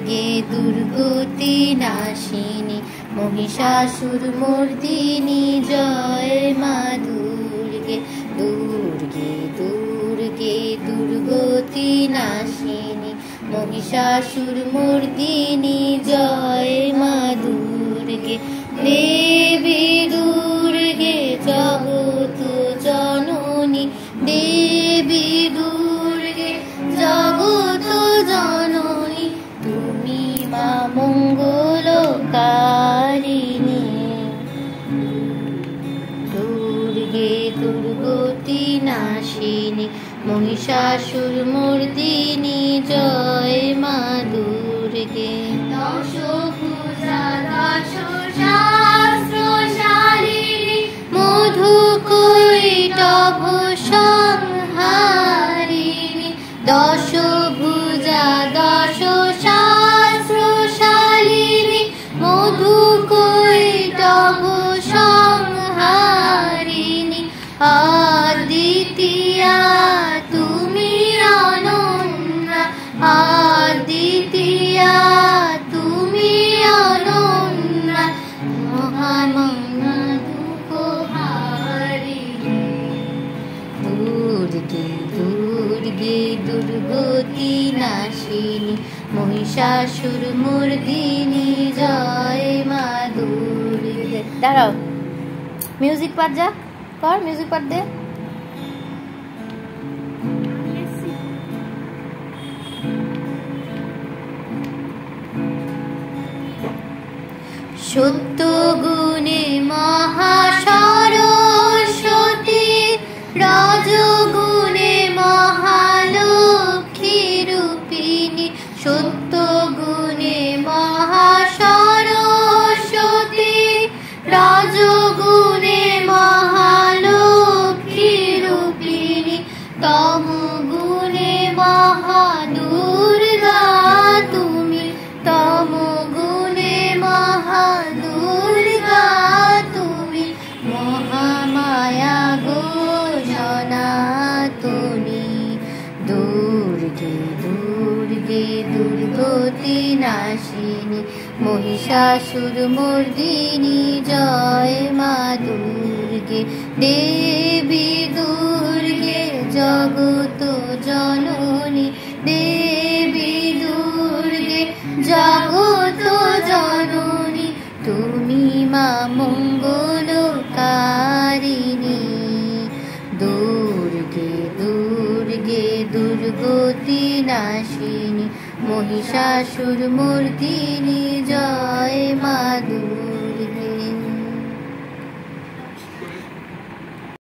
দুর্গে দুর্গতি নাশিনী মহিষাসুর মর্দিনী জয় মা দুর্গে দুর্গে দুর্গে দুর্গতি নাশিনী মহিষাসুর মর্দিনী জয় মা দুর্গে দেবী দুর্গে জগত জননী দেবী দুর্গে জগত জননী তুমি মা মঙ্গলকারিণী দুর্গে দুর্গতি নাশিনী মহিষাসুর মর্দিনী জয় মা দুর্গে দশ ভুজা দশ শাস্ত্রশালিনী মধুকৈটভ সংহারিণী দশ ভুজা দশ শাস্ত্রশালিনী মধুকৈটভ সংহারিণী আদিতিয়া তুমি অনন্যা আদিতিয়া তুমি অনন্যা মহামনা দুঃখহারিণী দুর্গে দুর্গে দুর্গতি নাশিনী মহিষাসুর মর্দিনী জয় মা দুর্গে দাঁড়াও মিউজিক পাঠ যা কর মিউজিক পাঠ দে সত্য গুণে মহাসরস্বতী রজগুণে মহালক্ষ্মী রূপিণী সত্য গুণে মহাসরস্বতী রজগুণে মহালক্ষ্মী রূপিণী তম গুণে মহাদুর্গা তুমি তম গুণে মহাদুর্গা তুমি মহামায়া গো সনাতনী দুর্গে দুর্গে দুর্গতি নাশিনী মহিষাসুর মর্দিনী জয় মা দুর্গে দেবী দুর্গে জগত জননী দেবী দুর্গে জগত জননী তুমি মা মঙ্গলকারিণী দুর্গে দুর্গে দুর্গতি নাশিনী মহিষাসুর মর্দিনী জয় মা দুর্গে।